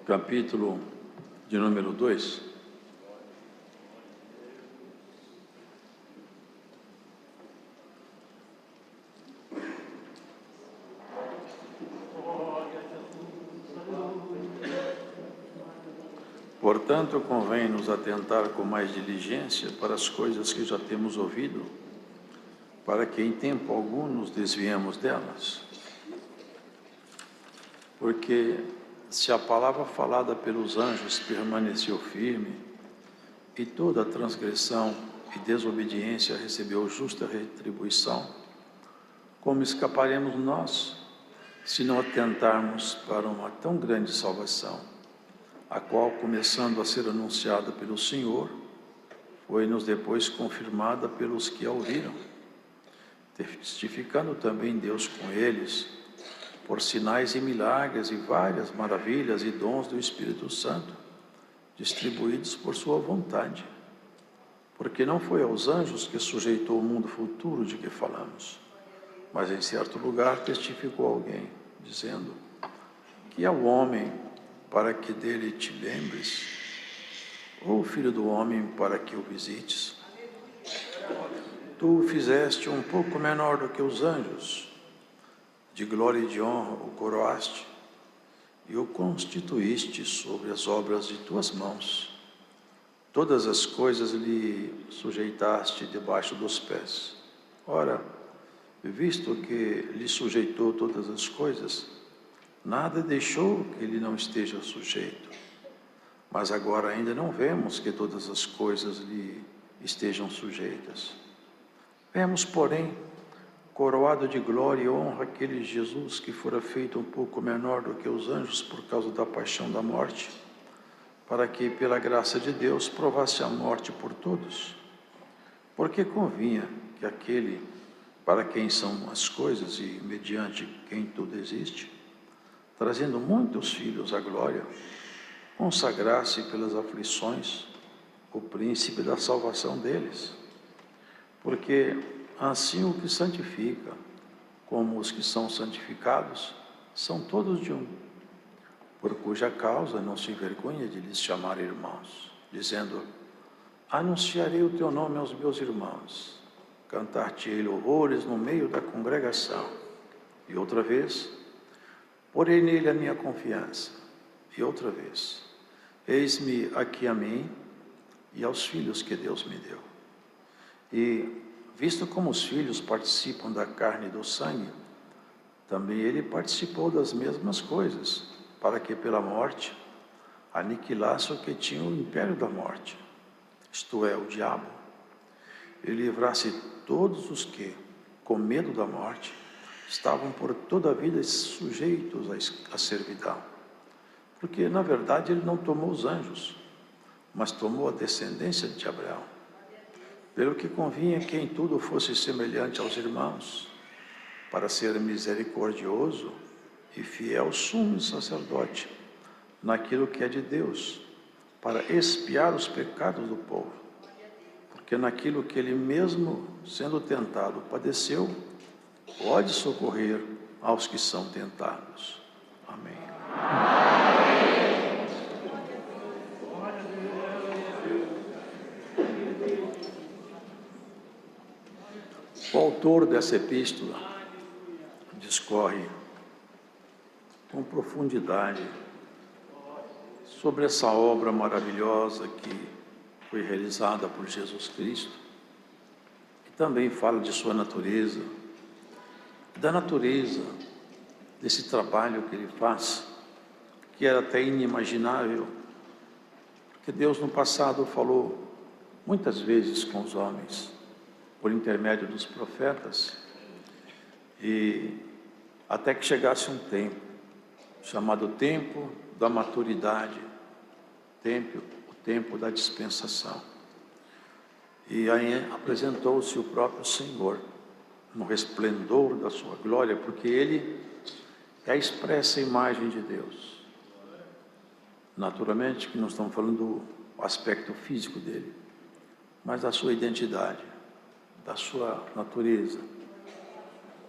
capítulo de número 2. Portanto, convém nos atentar com mais diligência para as coisas que já temos ouvido, para que em tempo algum nos desviemos delas. Porque se a palavra falada pelos anjos permaneceu firme, e toda transgressão e desobediência recebeu justa retribuição, como escaparemos nós, se não atentarmos para uma tão grande salvação, a qual, começando a ser anunciada pelo Senhor, foi-nos depois confirmada pelos que a ouviram, testificando também Deus com eles, por sinais e milagres e várias maravilhas e dons do Espírito Santo, distribuídos por sua vontade. Porque não foi aos anjos que sujeitou o mundo futuro de que falamos, mas em certo lugar testificou alguém, dizendo: que é o homem para que dele te lembres, ou o filho do homem para que o visites? Tu o fizeste um pouco menor do que os anjos, de glória e de honra o coroaste, e o constituíste sobre as obras de tuas mãos. Todas as coisas lhe sujeitaste debaixo dos pés. Ora, visto que lhe sujeitou todas as coisas, nada deixou que ele não esteja sujeito. Mas agora ainda não vemos que todas as coisas lhe estejam sujeitas. Vemos, porém, coroado de glória e honra aquele Jesus que fora feito um pouco menor do que os anjos por causa da paixão da morte, para que, pela graça de Deus, provasse a morte por todos. Porque convinha que aquele para quem são as coisas e mediante quem tudo existe, trazendo muitos filhos à glória, consagrasse pelas aflições o príncipe da salvação deles. Porque assim o que santifica, como os que são santificados, são todos de um, por cuja causa não se envergonha de lhes chamar irmãos, dizendo: anunciarei o teu nome aos meus irmãos, cantar-te-ei louvores no meio da congregação. E outra vez, porei nele a minha confiança. E outra vez, eis-me aqui a mim e aos filhos que Deus me deu. E, visto como os filhos participam da carne e do sangue, também ele participou das mesmas coisas, para que pela morte aniquilasse o que tinha o império da morte, isto é, o diabo, e livrasse todos os que, com medo da morte, estavam por toda a vida sujeitos à servidão. Porque, na verdade, ele não tomou os anjos, mas tomou a descendência de Abraão. Pelo que convinha que em tudo fosse semelhante aos irmãos, para ser misericordioso e fiel sumo sacerdote naquilo que é de Deus, para expiar os pecados do povo. Porque naquilo que ele mesmo, sendo tentado, padeceu, pode socorrer aos que são tentados. Amém. O autor dessa epístola discorre com profundidade sobre essa obra maravilhosa que foi realizada por Jesus Cristo, e também fala de sua natureza, da natureza desse trabalho que ele faz, que era até inimaginável, porque Deus no passado falou muitas vezes com os homens, por intermédio dos profetas, e até que chegasse um tempo, chamado tempo da maturidade, o tempo da dispensação. E aí apresentou-se o próprio Senhor, no resplendor da sua glória, porque Ele é a expressa imagem de Deus. Naturalmente que não estamos falando do aspecto físico dele, mas da sua identidade, da sua natureza,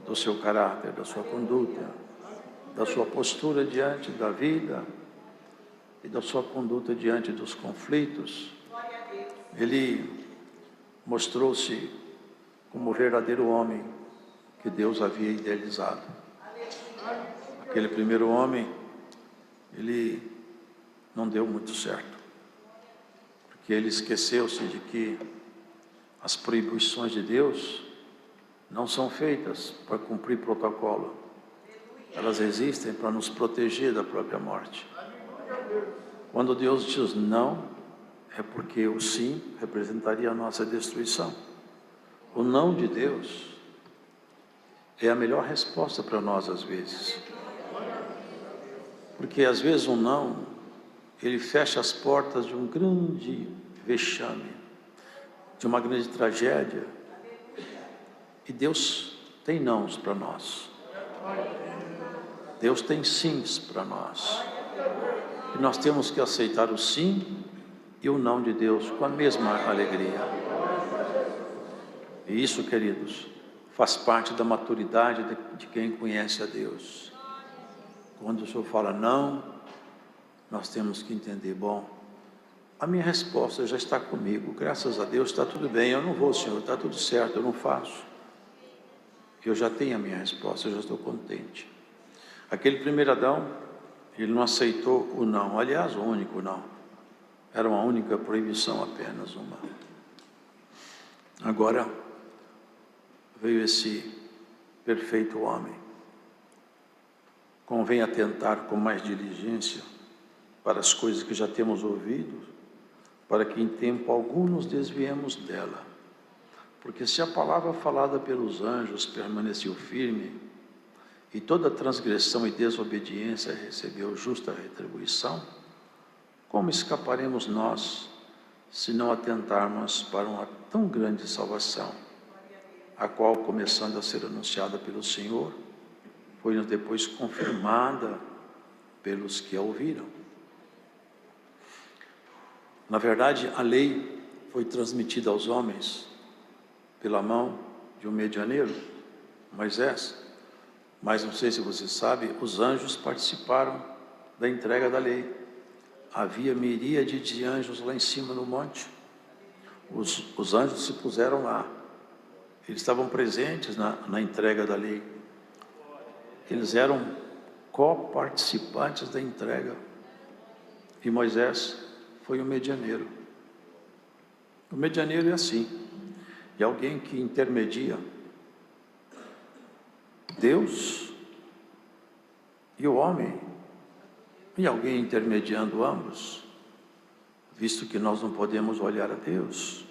do seu caráter, da sua conduta, da sua postura diante da vida, e da sua conduta diante dos conflitos, ele mostrou-se como o verdadeiro homem que Deus havia idealizado. Aquele primeiro homem, ele não deu muito certo, porque ele esqueceu-se de que as proibições de Deus não são feitas para cumprir protocolo. Elas existem para nos proteger da própria morte. Quando Deus diz não, é porque o sim representaria a nossa destruição. O não de Deus é a melhor resposta para nós às vezes. Porque às vezes um não, ele fecha as portas de um grande vexame, de uma grande tragédia. E Deus tem nãos para nós. Deus tem sims para nós. E nós temos que aceitar o sim e o não de Deus com a mesma alegria. E isso, queridos, faz parte da maturidade de quem conhece a Deus. Quando o Senhor fala não, nós temos que entender, bom, a minha resposta já está comigo, graças a Deus está tudo bem, eu não vou, Senhor, está tudo certo, eu não faço. Eu já tenho a minha resposta, eu já estou contente. Aquele primeiro Adão, ele não aceitou o não, aliás, o único não. Era uma única proibição, apenas uma. Agora veio esse perfeito homem. Convém atentar com mais diligência para as coisas que já temos ouvido, para que em tempo algum nos desviemos dela. Porque se a palavra falada pelos anjos permaneceu firme, e toda transgressão e desobediência recebeu justa retribuição, como escaparemos nós, se não atentarmos para uma tão grande salvação, a qual, começando a ser anunciada pelo Senhor, foi-nos depois confirmada pelos que a ouviram. Na verdade, a lei foi transmitida aos homens pela mão de um medianeiro, Moisés. Mas não sei se você sabe, os anjos participaram da entrega da lei. Havia miríade de anjos lá em cima no monte. Os anjos se puseram lá. Eles estavam presentes na entrega da lei. Eles eram coparticipantes da entrega. E Moisés foi o medianeiro. O medianeiro é assim. É alguém que intermedia Deus e o homem, e alguém intermediando ambos, visto que nós não podemos olhar a Deus,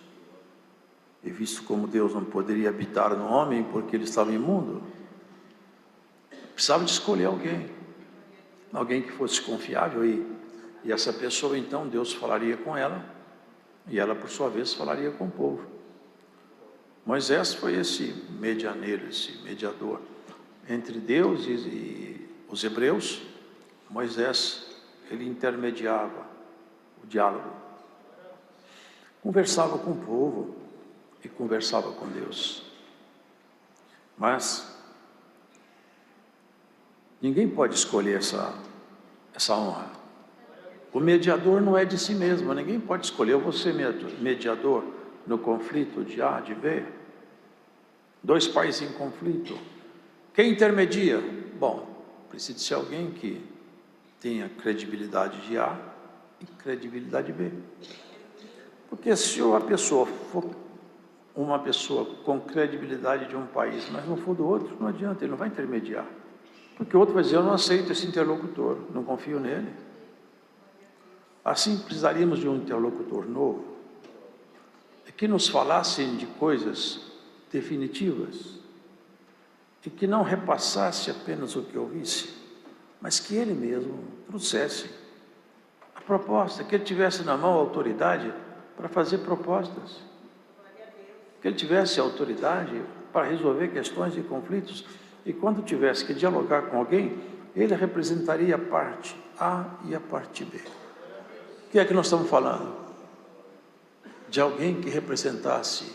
e visto como Deus não poderia habitar no homem porque ele estava imundo, precisava de escolher alguém que fosse confiável, e essa pessoa então Deus falaria com ela, e ela por sua vez falaria com o povo. Moisés foi esse medianeiro, esse mediador entre Deus e os hebreus. Moisés, ele intermediava o diálogo, conversava com o povo e conversava com Deus. Mas ninguém pode escolher essa honra. O mediador não é de si mesmo, ninguém pode escolher. Eu vou ser mediador no conflito de A, de B, dois países em conflito. Quem intermedia? Bom, precisa ser alguém que tenha credibilidade de A e credibilidade B. Porque se a pessoa for uma pessoa com credibilidade de um país, mas não for do outro, não adianta, ele não vai intermediar. Porque o outro vai dizer, eu não aceito esse interlocutor, não confio nele. Assim, precisaríamos de um interlocutor novo, que nos falasse de coisas definitivas, e que não repassasse apenas o que ouvisse, mas que ele mesmo trouxesse a proposta, que ele tivesse na mão a autoridade para fazer propostas, que ele tivesse autoridade para resolver questões e conflitos, e quando tivesse que dialogar com alguém, ele representaria a parte A e a parte B. O que é que nós estamos falando? De alguém que representasse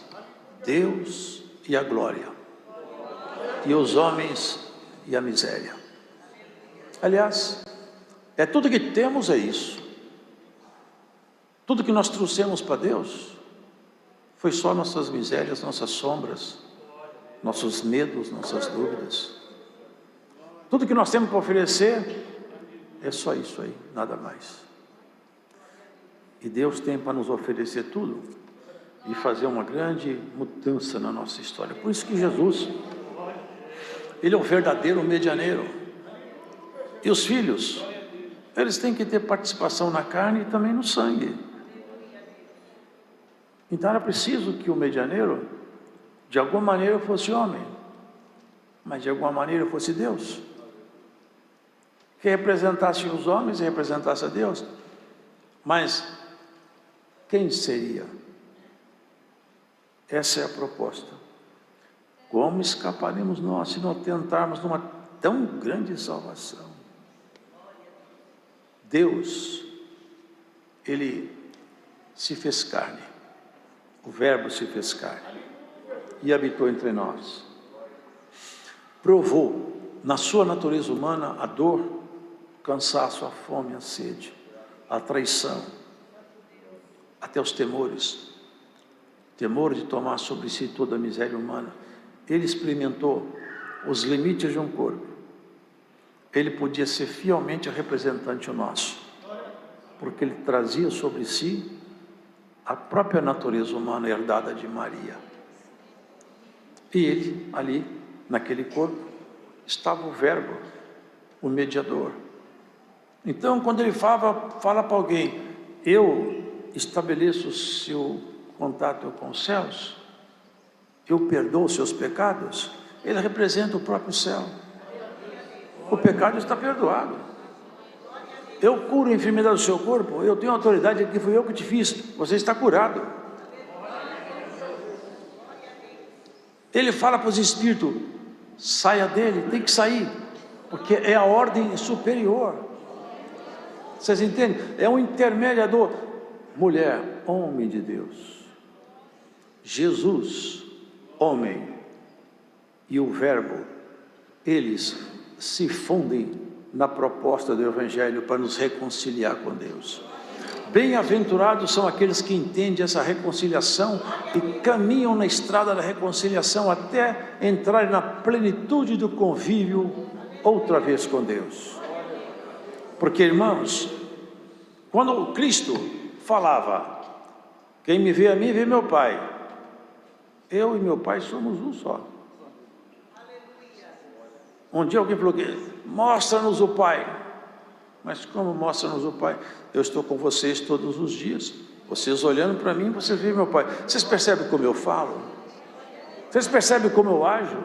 Deus e a glória, e os homens e a miséria. Aliás, tudo que temos é isso. Tudo que nós trouxemos para Deus foi só nossas misérias, nossas sombras, nossos medos, nossas dúvidas. Tudo que nós temos para oferecer é só isso aí, nada mais. E Deus tem para nos oferecer tudo e fazer uma grande mudança na nossa história. Por isso que Jesus, Ele é o verdadeiro medianeiro. E os filhos, eles têm que ter participação na carne e também no sangue. Então era preciso que o medianeiro, de alguma maneira, fosse homem, mas de alguma maneira fosse Deus, que representasse os homens e representasse a Deus. Mas quem seria? Essa é a proposta. Como escaparemos nós se não tentarmos numa tão grande salvação? Deus, Ele se fez carne, o Verbo se fez carne e habitou entre nós. Provou na sua natureza humana a dor, o cansaço, a fome, a sede, a traição, até os temores, temor de tomar sobre si toda a miséria humana. Ele experimentou os limites de um corpo. Ele podia ser fielmente representante nosso, porque ele trazia sobre si a própria natureza humana herdada de Maria. E ele, ali, naquele corpo, estava o Verbo, o mediador. Então, quando ele fala para alguém, eu estabeleço o seu contato com os céus, eu perdoo os seus pecados, ele representa o próprio céu. O pecado está perdoado. Eu curo a enfermidade do seu corpo, eu tenho autoridade aqui, fui eu que te fiz, você está curado. Ele fala para os espíritos, saia dele, tem que sair, porque é a ordem superior. Vocês entendem? É um intermediador. Mulher, homem de Deus. Jesus, homem, e o Verbo, eles se fundem na proposta do Evangelho para nos reconciliar com Deus. Bem-aventurados são aqueles que entendem essa reconciliação e caminham na estrada da reconciliação até entrarem na plenitude do convívio outra vez com Deus. Porque, irmãos, quando Cristo falava, quem me vê a mim, vê meu Pai. Eu e meu Pai somos um só. Um dia alguém falou que mostra-nos o Pai. Mas como mostra-nos o Pai? Eu estou com vocês todos os dias. Vocês olhando para mim, vocês veem meu Pai. Vocês percebem como eu falo? Vocês percebem como eu ajo?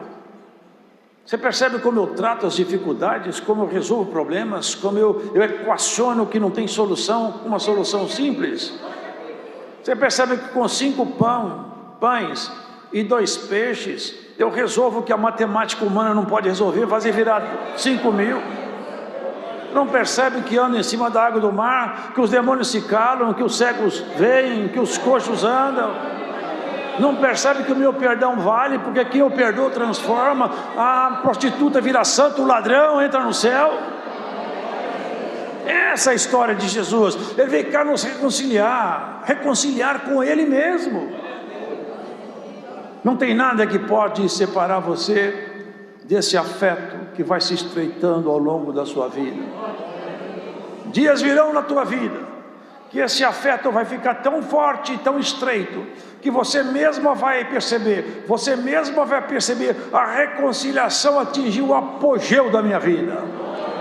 Você percebe como eu trato as dificuldades, como eu resolvo problemas, como eu equaciono o que não tem solução, uma solução simples? Você percebe que com 5 pães e 2 peixes, eu resolvo o que a matemática humana não pode resolver, fazer virar 5.000. Não percebe que anda em cima da água do mar, que os demônios se calam, que os cegos veem, que os coxos andam? Não percebe que o meu perdão vale, porque quem eu perdoo transforma, a prostituta vira santo, o ladrão entra no céu? Essa é a história de Jesus. Ele veio cá nos reconciliar com Ele mesmo. Não tem nada que pode separar você desse afeto que vai se estreitando ao longo da sua vida. Dias virão na tua vida que esse afeto vai ficar tão forte e tão estreito, que você mesma vai perceber, a reconciliação atingiu o apogeu da minha vida.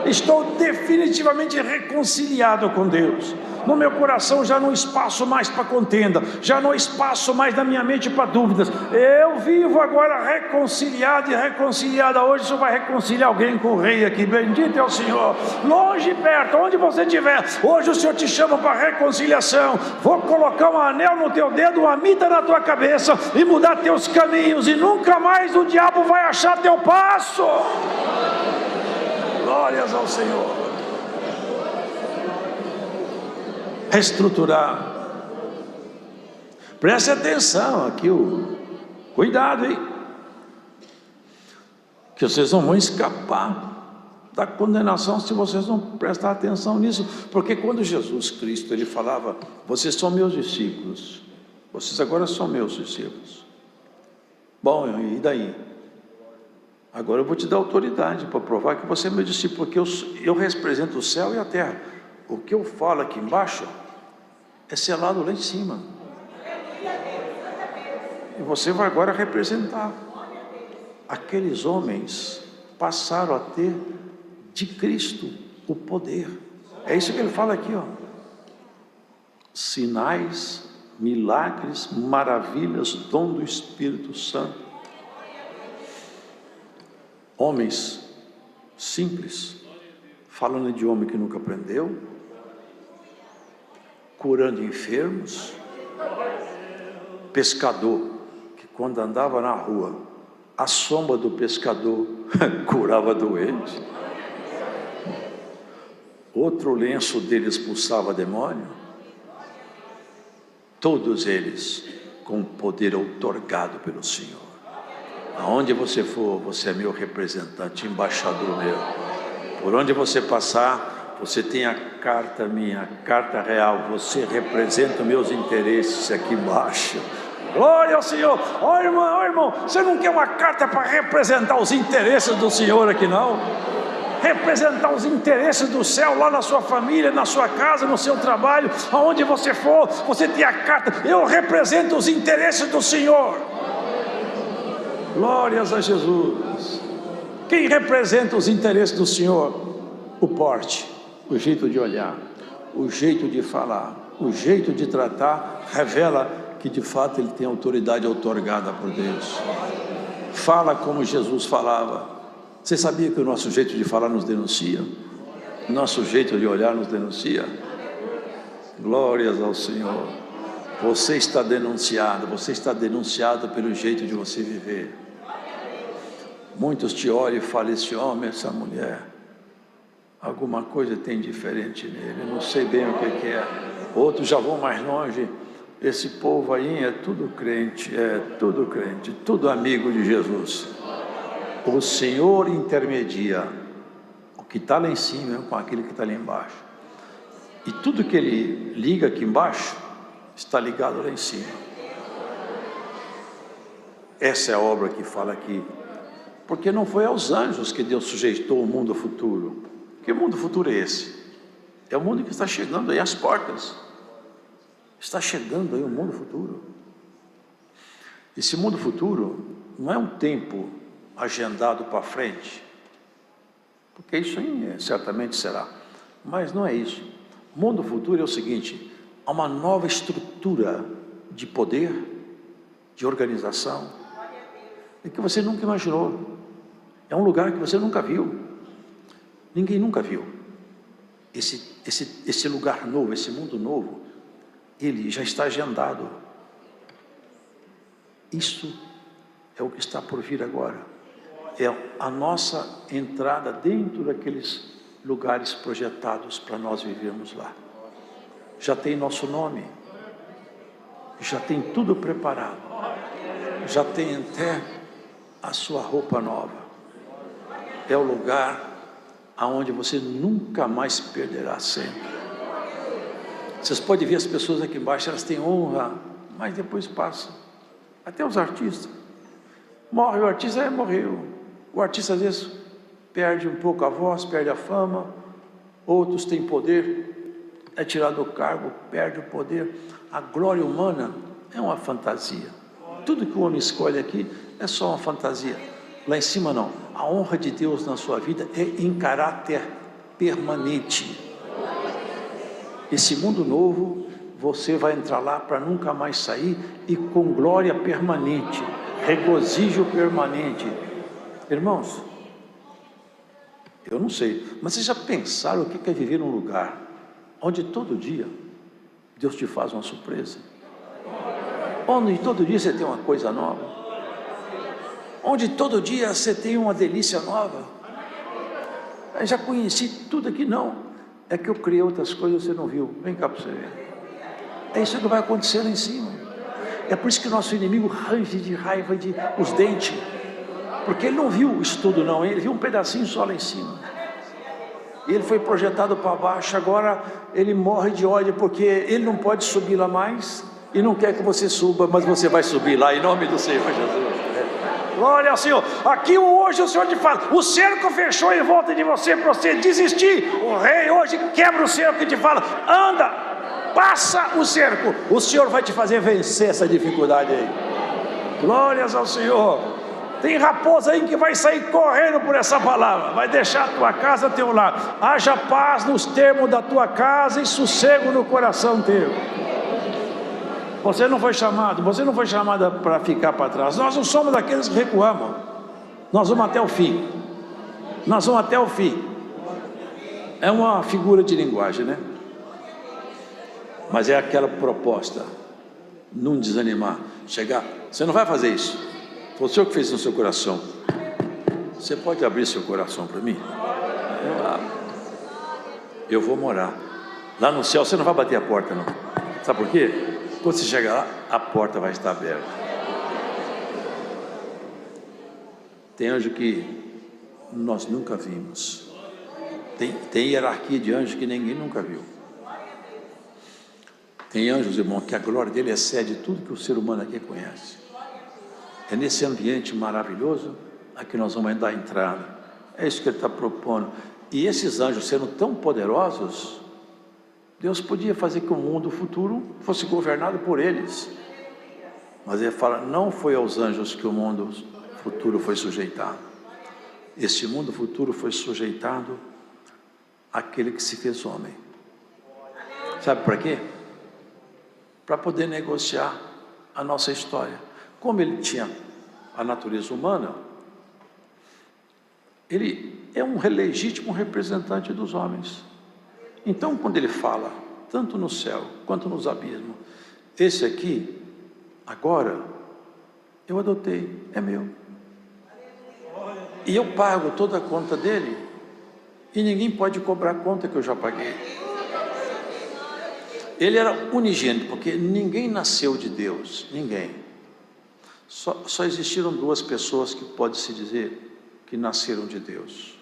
Estou definitivamente reconciliado com Deus. No meu coração já não há espaço mais para contenda, já não há espaço mais na minha mente para dúvidas. Eu vivo agora reconciliado e reconciliada. Hoje o Senhor vai reconciliar alguém com o Rei aqui. Bendito é o Senhor. Longe e perto, onde você estiver, hoje o Senhor te chama para reconciliação. Vou colocar um anel no teu dedo, uma mita na tua cabeça e mudar teus caminhos, e nunca mais o diabo vai achar teu passo. Glórias ao Senhor. Reestruturar. Preste atenção aqui, cuidado, hein? Que vocês não vão escapar da condenação se vocês não prestar atenção nisso, porque quando Jesus Cristo, ele falava, vocês são meus discípulos, vocês agora são meus discípulos. Bom, e daí? Agora eu vou te dar autoridade para provar que você é meu discípulo, porque eu represento o céu e a terra. O que eu falo aqui embaixo é selado lá em cima. E você vai agora representar. Aqueles homens passaram a ter de Cristo o poder. É isso que ele fala aqui, ó. Sinais, milagres, maravilhas, dom do Espírito Santo. Homens simples, falando de homem que nunca aprendeu, curando enfermos, pescador, que quando andava na rua, a sombra do pescador curava doente, outro lenço dele expulsava demônio, todos eles com poder outorgado pelo Senhor. Aonde você for, você é meu representante, embaixador meu. Por onde você passar, você tem a carta minha, a carta real. Você representa meus interesses aqui embaixo. Glória ao Senhor. Ó irmão, você não quer uma carta para representar os interesses do Senhor aqui não? Representar os interesses do céu lá na sua família, na sua casa, no seu trabalho, aonde você for, você tem a carta. Eu represento os interesses do Senhor. Glórias a Jesus. Quem representa os interesses do Senhor? O porte, o jeito de olhar, o jeito de falar, o jeito de tratar, revela que de fato ele tem autoridade outorgada por Deus. Fala como Jesus falava. Você sabia que o nosso jeito de falar nos denuncia? O nosso jeito de olhar nos denuncia? Glórias ao Senhor. Você está denunciado pelo jeito de você viver. Muitos te olham e falam, esse homem, essa mulher, alguma coisa tem diferente nele, eu não sei bem o que é. Outros já vão mais longe, esse povo aí é tudo crente, tudo amigo de Jesus. O Senhor intermedia o que está lá em cima com aquele que está lá embaixo. E tudo que ele liga aqui embaixo, está ligado lá em cima. Essa é a obra que fala aqui. Porque não foi aos anjos que Deus sujeitou o mundo futuro. Que mundo futuro é esse? É o mundo que está chegando aí às portas. Está chegando aí o mundo futuro. Esse mundo futuro não é um tempo agendado para frente, porque isso aí certamente será, mas não é isso. O mundo futuro é o seguinte: há uma nova estrutura de poder, de organização, e que você nunca imaginou. É um lugar que você nunca viu, ninguém nunca viu. Esse lugar novo, esse mundo novo, ele já está agendado. Isso é o que está por vir agora. É a nossa entrada dentro daqueles lugares projetados para nós vivermos lá. Já tem nosso nome, já tem tudo preparado, já tem até a sua roupa nova. É o lugar aonde você nunca mais perderá sempre. Vocês podem ver as pessoas aqui embaixo, elas têm honra, mas depois passa. Até os artistas. Morre o artista, morreu. O artista às vezes perde um pouco a voz, perde a fama. Outros têm poder, é tirado do cargo, perde o poder. A glória humana é uma fantasia. Tudo que o homem escolhe aqui é só uma fantasia. Lá em cima não. A honra de Deus na sua vida é em caráter permanente. Esse mundo novo, você vai entrar lá para nunca mais sair e com glória permanente, regozijo permanente. Irmãos, eu não sei, mas vocês já pensaram o que é viver num lugar onde todo dia Deus te faz uma surpresa? Onde todo dia você tem uma coisa nova? Onde todo dia você tem uma delícia nova? Eu já conheci tudo aqui, não. É que eu criei outras coisas que você não viu. Vem cá para você ver. É isso que vai acontecer lá em cima. É por isso que nosso inimigo range de raiva de os dentes. Porque ele não viu isso tudo não, ele viu um pedacinho só lá em cima. ele foi projetado para baixo, agora ele morre de ódio, porque ele não pode subir lá mais, e não quer que você suba, mas você vai subir lá, em nome do Senhor Jesus. Glória ao Senhor. Aqui hoje o Senhor te fala, o cerco fechou em volta de você para você desistir. O rei hoje quebra o cerco e te fala, anda, passa o cerco. O Senhor vai te fazer vencer essa dificuldade aí. Glórias ao Senhor. Tem raposa aí que vai sair correndo por essa palavra, vai deixar a tua casa a teu lado. Haja paz nos termos da tua casa e sossego no coração teu. Você não foi chamada para ficar para trás. Nós não somos daqueles que recuamos. Nós vamos até o fim. Nós vamos até o fim. É uma figura de linguagem, né? Mas é aquela proposta, não desanimar, chegar, você não vai fazer isso. Foi o Senhor que fez no seu coração. Você pode abrir seu coração para mim? Eu vou morar lá no céu. Você não vai bater a porta, não. Sabe por quê? Quando você chegar lá, a porta vai estar aberta. Tem anjo que nós nunca vimos. Tem hierarquia de anjos que ninguém nunca viu. Tem anjos, irmão, que a glória dele excede tudo que o ser humano aqui conhece. É nesse ambiente maravilhoso a que nós vamos dar entrada. É isso que ele está propondo. E esses anjos sendo tão poderosos, Deus podia fazer que o mundo futuro fosse governado por eles. Mas ele fala, não foi aos anjos que o mundo futuro foi sujeitado. Esse mundo futuro foi sujeitado àquele que se fez homem. Sabe para quê? Para poder negociar a nossa história. Como ele tinha a natureza humana, ele é um legítimo representante dos homens. Então, quando ele fala, tanto no céu quanto nos abismos, esse aqui, agora, eu adotei, é meu. E eu pago toda a conta dele, e ninguém pode cobrar a conta que eu já paguei. Ele era unigênito, porque ninguém nasceu de Deus, ninguém. Só existiram duas pessoas que pode-se dizer que nasceram de Deus.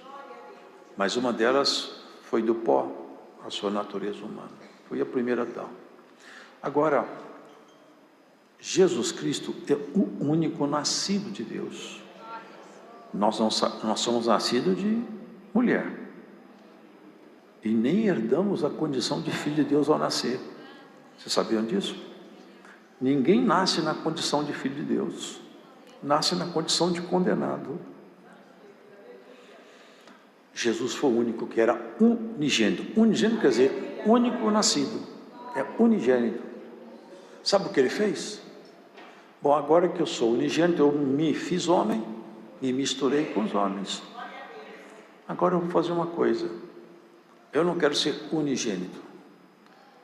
Mas uma delas foi do pó, a sua natureza humana. Foi a primeira Adão. Agora, Jesus Cristo é o único nascido de Deus. Nós somos nascidos de mulher. E nem herdamos a condição de filho de Deus ao nascer. Vocês sabiam disso? Ninguém nasce na condição de filho de Deus. Nasce na condição de condenado. Jesus foi o único que era unigênito. Unigênito quer dizer único nascido. É unigênito. Sabe o que ele fez? Bom, agora que eu sou unigênito, eu me fiz homem e misturei com os homens. Agora eu vou fazer uma coisa. Eu não quero ser unigênito.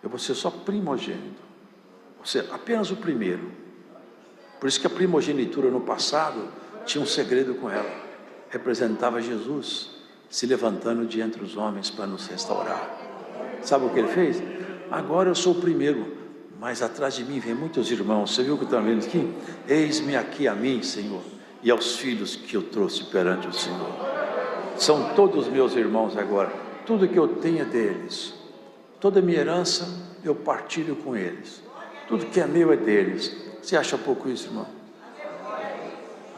Eu vou ser só primogênito. Vou ser apenas o primeiro. Por isso que a primogenitura no passado tinha um segredo com ela. Representava Jesus se levantando de entre os homens para nos restaurar. Sabe o que ele fez? Agora eu sou o primeiro, mas atrás de mim vem muitos irmãos. Você viu o que estão vendo aqui? Eis-me aqui a mim, Senhor, e aos filhos que eu trouxe perante o Senhor. São todos meus irmãos agora. Tudo que eu tenho é deles. Toda a minha herança eu partilho com eles. Tudo que é meu é deles. Você acha pouco isso, irmão?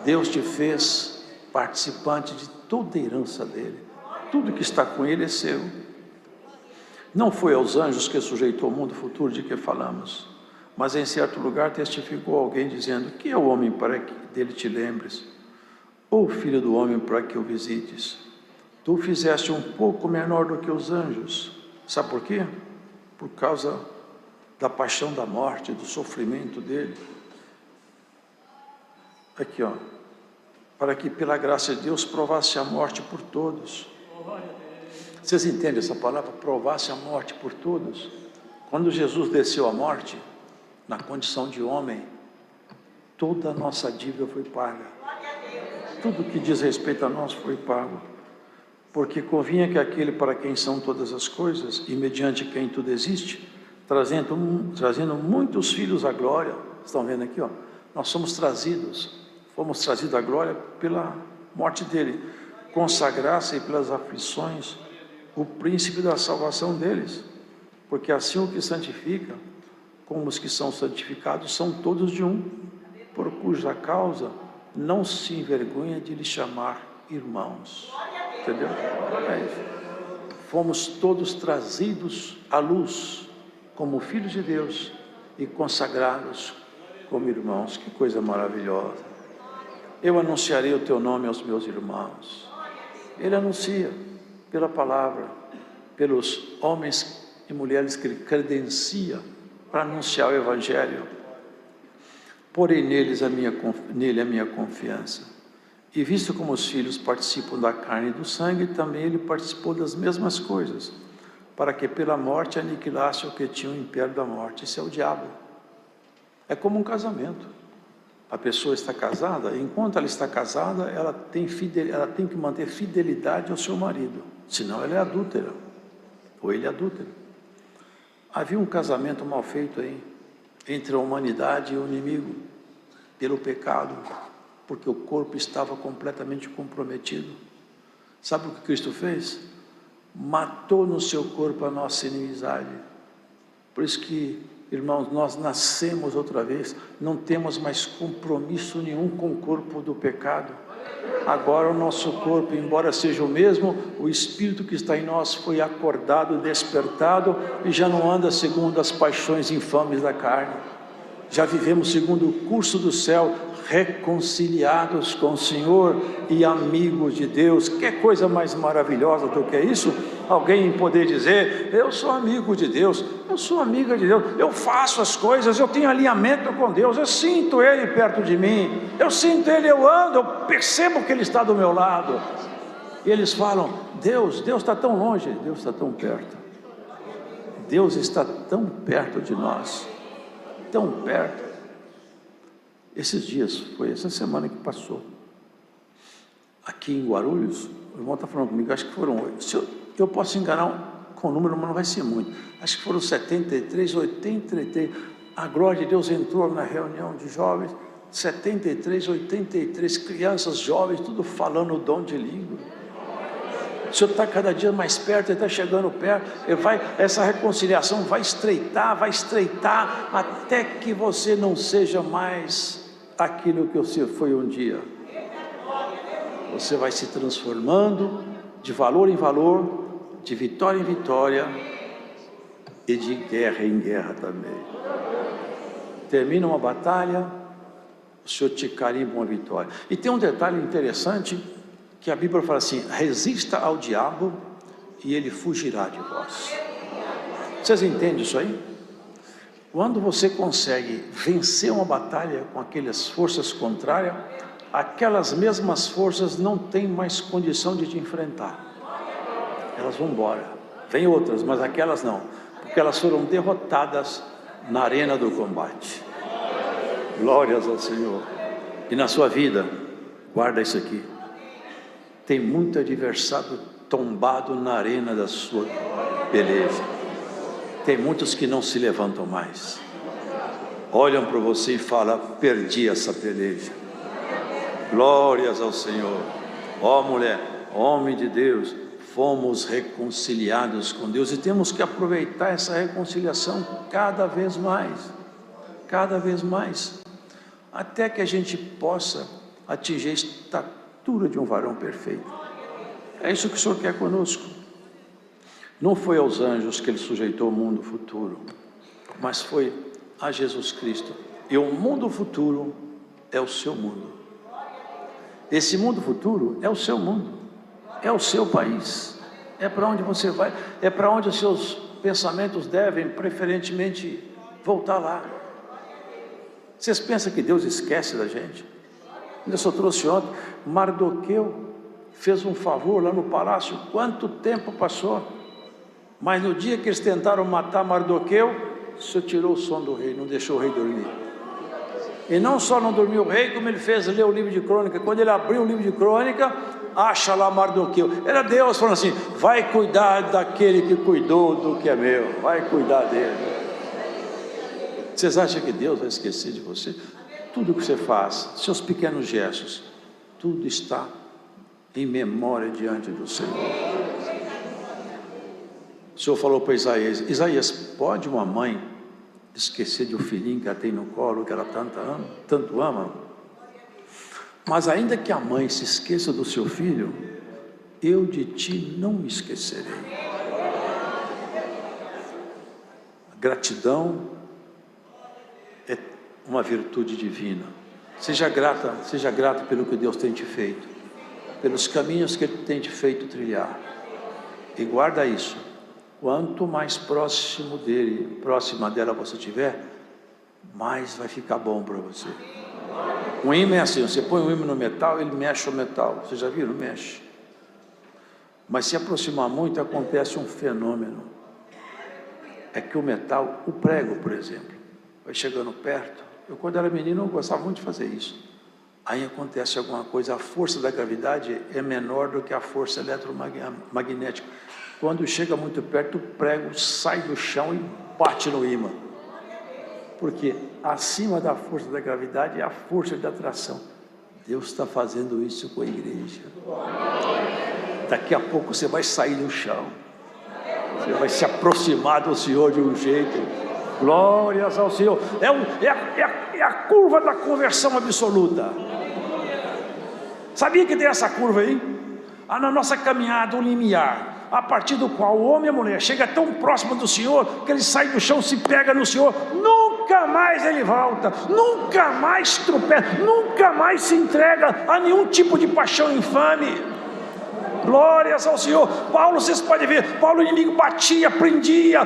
Deus te fez participante de toda a herança dele. Tudo que está com ele é seu. Não foi aos anjos que sujeitou o mundo futuro de que falamos, mas em certo lugar testificou alguém dizendo: que é o homem para que dele te lembres, ou o filho do homem para que o visites? Tu fizeste um pouco menor do que os anjos. Sabe por quê? Por causa da paixão da morte, do sofrimento dele. Aqui, ó. Para que pela graça de Deus provasse a morte por todos. Vocês entendem essa palavra? Provasse a morte por todos. Quando Jesus desceu à morte, na condição de homem, toda a nossa dívida foi paga. Tudo que diz respeito a nós foi pago. Porque convinha que aquele para quem são todas as coisas, e mediante quem tudo existe, trazendo muitos filhos à glória. Estão vendo aqui, ó? Nós fomos trazidos à glória pela morte dele, consagrar-se pelas aflições o príncipe da salvação deles, porque assim o que santifica, como os que são santificados, são todos de um, por cuja causa não se envergonha de lhe chamar irmãos. Entendeu? É isso. Fomos todos trazidos à luz como filhos de Deus e consagrados como irmãos. Que coisa maravilhosa! Eu anunciarei o teu nome aos meus irmãos. Ele anuncia pela palavra, pelos homens e mulheres que ele credencia para anunciar o Evangelho. Porém nele a minha confiança. E visto como os filhos participam da carne e do sangue, também ele participou das mesmas coisas, para que pela morte aniquilasse o que tinha o império da morte. Isso é o diabo. É como um casamento. A pessoa está casada, enquanto ela está casada, ela tem que manter fidelidade ao seu marido, senão ela é adúltera, ou ele é adúltero. Havia um casamento mal feito aí, entre a humanidade e o inimigo, pelo pecado, porque o corpo estava completamente comprometido. Sabe o que Cristo fez? Matou no seu corpo a nossa inimizade. Por isso que, irmãos, nós nascemos outra vez, não temos mais compromisso nenhum com o corpo do pecado. Agora o nosso corpo, embora seja o mesmo, o Espírito que está em nós foi acordado, despertado, e já não anda segundo as paixões infames da carne. Já vivemos segundo o curso do céu, reconciliados com o Senhor e amigos de Deus. Que coisa mais maravilhosa do que isso? Alguém poder dizer: eu sou amigo de Deus, eu sou amiga de Deus, eu faço as coisas, eu tenho alinhamento com Deus, eu sinto Ele perto de mim, eu sinto Ele, eu ando, eu percebo que Ele está do meu lado. E eles falam: Deus está tão longe. Deus está tão perto. Deus está tão perto de nós, tão perto. Esses dias, foi essa semana que passou, aqui em Guarulhos, o irmão está falando comigo, acho que foram 8, eu posso enganar com o número, mas não vai ser muito, acho que foram 73, 83, a glória de Deus entrou na reunião de jovens, 73, 83, crianças, jovens, tudo falando o dom de língua. O Senhor está cada dia mais perto, Ele está chegando perto, essa reconciliação vai estreitar, até que você não seja mais aquilo que você foi um dia. Você vai se transformando de valor em valor, de vitória em vitória e de guerra em guerra também. Termina uma batalha, o Senhor te carimba uma vitória. E tem um detalhe interessante, que a Bíblia fala assim: resista ao diabo e ele fugirá de vós. Vocês entendem isso aí? Quando você consegue vencer uma batalha com aquelas forças contrárias, aquelas mesmas forças não têm mais condição de te enfrentar. Elas vão embora. Vem outras, mas aquelas não, porque elas foram derrotadas na arena do combate. Glórias ao Senhor. E na sua vida, guarda isso aqui: tem muito adversário tombado na arena da sua beleza. Tem muitos que não se levantam mais. Olham para você e falam: perdi essa peleja. Glórias ao Senhor. Ó mulher, homem de Deus, fomos reconciliados com Deus e temos que aproveitar essa reconciliação cada vez mais, até que a gente possa atingir a estatura de um varão perfeito. É isso que o Senhor quer conosco. Não foi aos anjos que Ele sujeitou o mundo futuro, mas foi a Jesus Cristo. E o mundo futuro é o seu mundo. Esse mundo futuro é o seu mundo, é o seu país, é para onde você vai, é para onde os seus pensamentos devem preferentemente voltar lá. Vocês pensam que Deus esquece da gente? Eu só trouxe ontem, Mardoqueu fez um favor lá no palácio. Quanto tempo passou? Mas no dia que eles tentaram matar Mardoqueu, o Senhor tirou o sono do rei, não deixou o rei dormir. E não só não dormiu o rei, como ele fez ler o livro de crônica. Quando ele abriu o livro de crônica, acha lá Mardoqueu. Era Deus falando assim: vai cuidar daquele que cuidou do que é meu, vai cuidar dele. Vocês acham que Deus vai esquecer de você? Tudo que você faz, seus pequenos gestos, tudo está em memória diante do Senhor. O Senhor falou para Isaías: Isaías, pode uma mãe esquecer de um filhinho que ela tem no colo, que ela tanto ama? Mas ainda que a mãe se esqueça do seu filho, eu de ti não me esquecerei. Gratidão é uma virtude divina. Seja grata pelo que Deus tem te feito, pelos caminhos que Ele tem te feito trilhar. E guarda isso: quanto mais próximo dele, próxima dela você estiver, mais vai ficar bom para você. Um ímã é assim: você põe um ímã no metal, ele mexe o metal. Você já viram? Mexe. Mas se aproximar muito, acontece um fenômeno. É que o metal, o prego, por exemplo, vai chegando perto. Eu, quando era menino, eu gostava muito de fazer isso. Aí acontece alguma coisa, a força da gravidade é menor do que a força eletromagnética. Quando chega muito perto, o prego sai do chão e bate no ímã. Porque acima da força da gravidade é a força de atração. Deus está fazendo isso com a igreja. Daqui a pouco você vai sair do chão. Você vai se aproximar do Senhor de um jeito. Glórias ao Senhor. É a curva da conversão absoluta. Sabia que tem essa curva aí? Na nossa caminhada, o limiar, a partir do qual o homem e a mulher chega tão próximo do Senhor, que ele sai do chão, se pega no Senhor, nunca mais ele volta, nunca mais tropeça, nunca mais se entrega a nenhum tipo de paixão infame. Glórias ao Senhor. Paulo, vocês podem ver, Paulo, o inimigo batia, prendia,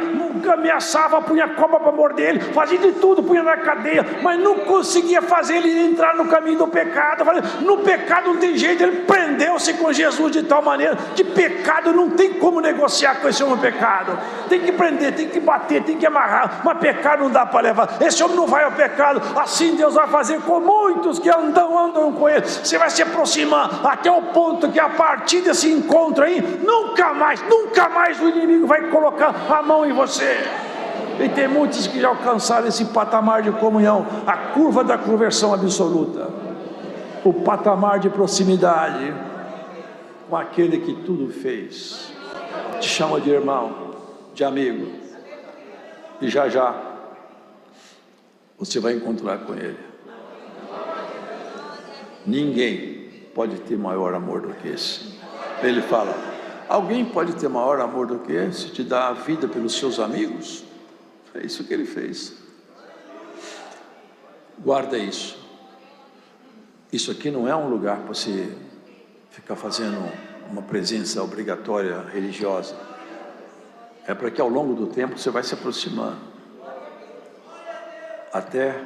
ameaçava, punha cobra para morder ele, fazia de tudo, punha na cadeia, mas não conseguia fazer ele entrar no caminho do pecado. No pecado não tem jeito. Ele prendeu-se com Jesus de tal maneira que pecado não tem como negociar com esse homem. Pecado tem que prender, tem que bater, tem que amarrar, mas pecado não dá para levar. Esse homem não vai ao pecado. Assim Deus vai fazer com muitos que andam com ele. Você vai se aproximar até o ponto que a partir desse encontro aí, nunca mais o inimigo vai colocar a mão em você. E tem muitos que já alcançaram esse patamar de comunhão, a curva da conversão absoluta, o patamar de proximidade com aquele que tudo fez. Te chama de irmão, de amigo, e já você vai encontrar com ele. Ninguém pode ter maior amor do que esse. Ele fala: alguém pode ter maior amor do que esse? Te dar a vida pelos seus amigos? É isso que ele fez. Guarda isso. Isso aqui não é um lugar para você ficar fazendo uma presença obrigatória religiosa. É para que ao longo do tempo você vai se aproximando, até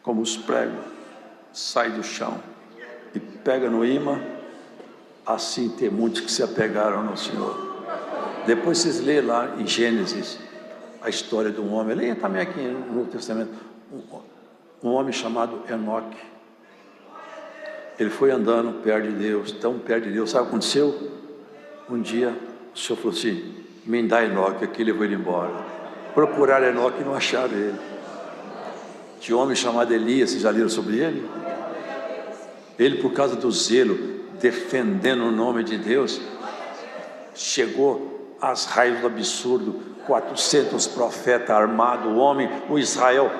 como os pregos sai do chão e pega no ímã. Assim tem muitos que se apegaram no Senhor. Depois vocês lêem lá em Gênesis a história de um homem. Leia também aqui no Novo Testamento. Um homem chamado Enoque. Ele foi andando perto de Deus, tão perto de Deus. Sabe o que aconteceu? Um dia o Senhor falou assim: me dá Enoque. Aqui levou ele embora. Procuraram Enoque e não acharam ele. Tinha um homem chamado Elias. Vocês já leram sobre ele? Ele, por causa do zelo, defendendo o nome de Deus, chegou às raivas do absurdo. 400 profetas armados, o Israel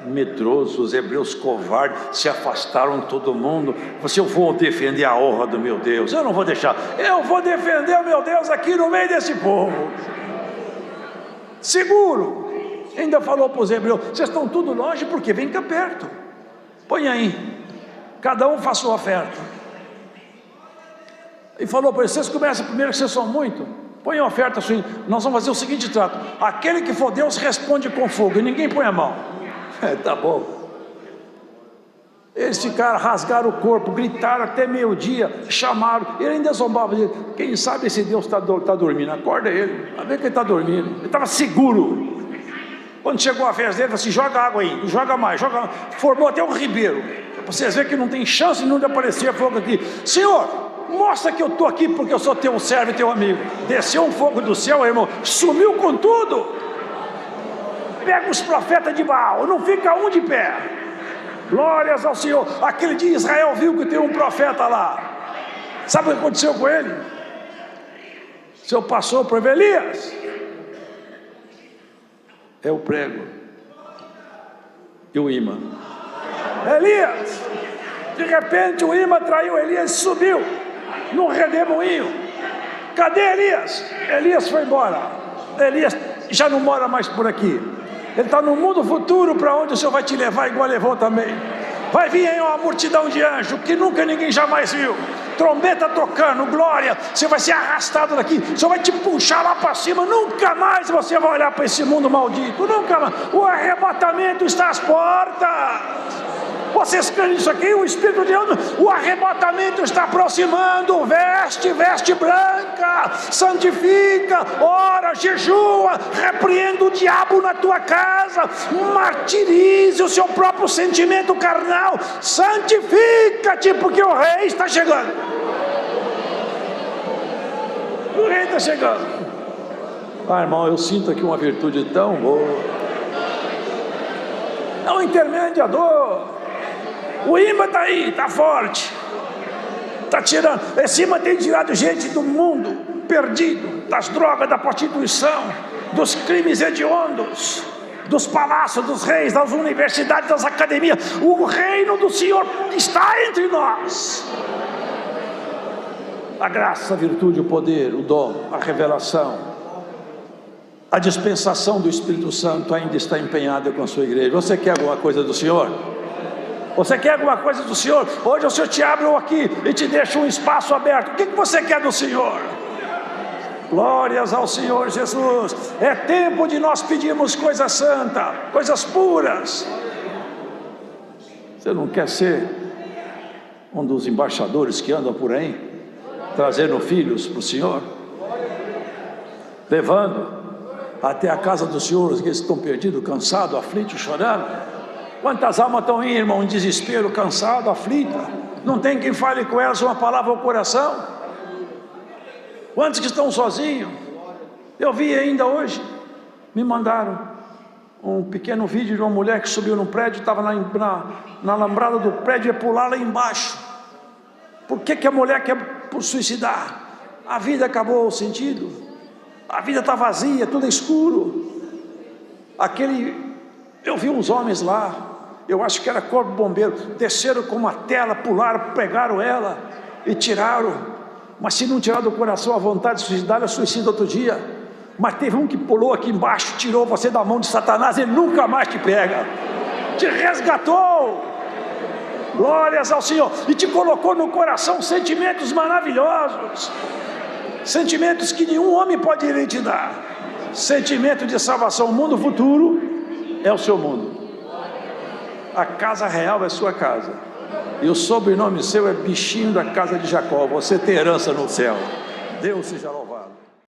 medroso, os hebreus covardes, se afastaram todo mundo. Eu vou defender a honra do meu Deus, eu não vou deixar, eu vou defender o meu Deus aqui no meio desse povo, seguro. Ainda falou para os hebreus: vocês estão tudo longe, porque vem cá perto, põe aí, cada um faça sua oferta. E falou para eles: vocês começam primeiro, que vocês são muito, põe a oferta assim. Nós vamos fazer o seguinte trato: aquele que for Deus responde com fogo, e ninguém põe a mão. Tá bom. Eles ficaram, rasgaram o corpo, gritaram até meio-dia, chamaram. Ele ainda zombava dele: quem sabe esse Deus está dormindo, acorda ele, a ver que ele está dormindo. Ele estava seguro. Quando chegou a vez dele, ele falou assim: joga água aí, joga mais, joga mais. Formou até um ribeiro, para vocês verem que não tem chance nenhuma de aparecer fogo aqui. Senhor, mostra que eu estou aqui porque eu sou teu servo e teu amigo. Desceu um fogo do céu, irmão, sumiu com tudo. Pega os profetas de Baal, não fica um de pé. Glórias ao Senhor. Aquele dia Israel viu que tem um profeta lá. Sabe o que aconteceu com ele? senhor passou por Elias. É o prego e o imã. Elias, de repente o imã traiu Elias e subiu num redemoinho. Cadê Elias? Elias foi embora. Elias já não mora mais por aqui. Ele está no mundo futuro, para onde o Senhor vai te levar, igual levou também. Vai vir aí uma multidão de anjos que nunca ninguém jamais viu. Trombeta tocando, glória. Você vai ser arrastado daqui. O Senhor vai te puxar lá para cima. Nunca mais você vai olhar para esse mundo maldito. Nunca mais. O arrebatamento está às portas. Vocês creem nisso aqui? O Espírito de Deus, o arrebatamento está aproximando. Veste branca, santifica, ora, jejua, repreenda o diabo na tua casa, martirize o seu próprio sentimento carnal, santifica-te, porque o rei está chegando. O rei está chegando. Ah, irmão, eu sinto aqui uma virtude tão boa. É um intermediador. O imã está aí, está forte, está tirando. Esse imã tem tirado gente do mundo perdido, das drogas, da prostituição, dos crimes hediondos, dos palácios dos reis, das universidades, das academias. O reino do Senhor está entre nós. A graça, a virtude, o poder, o dom, a revelação, a dispensação do Espírito Santo ainda está empenhada com a sua igreja. Você quer alguma coisa do Senhor? Você quer alguma coisa do Senhor? Hoje o Senhor te abre aqui e te deixa um espaço aberto. O que você quer do Senhor? Glórias ao Senhor Jesus. É tempo de nós pedirmos coisa santa, coisas puras. Você não quer ser um dos embaixadores que andam por aí, trazendo filhos para o Senhor, levando até a casa do Senhor os que estão perdidos, cansados, aflitos, chorando? Quantas almas estão aí, irmão, em desespero, cansado, aflita? Não tem quem fale com elas uma palavra ao coração? Quantos que estão sozinhos? Eu vi ainda hoje, me mandaram um pequeno vídeo de uma mulher que subiu no prédio, estava na alambrada do prédio, ia pular lá embaixo. Por que a mulher quer suicidar? A vida acabou o sentido, a vida está vazia, tudo é escuro. Eu vi uns homens lá, eu acho que era corpo bombeiro, desceram com uma tela, pularam, pegaram ela e tiraram. Mas se não tirar do coração a vontade de suicidar, ela suicida outro dia. Mas teve um que pulou aqui embaixo, tirou você da mão de Satanás, ele nunca mais te pega, te resgatou. Glórias ao Senhor. E te colocou no coração sentimentos maravilhosos, sentimentos que nenhum homem pode lhe te dar. Sentimento de salvação. O mundo futuro é o seu mundo. A casa real é sua casa. E o sobrenome seu é bichinho da casa de Jacó. Você tem herança no céu. Deus seja louvado.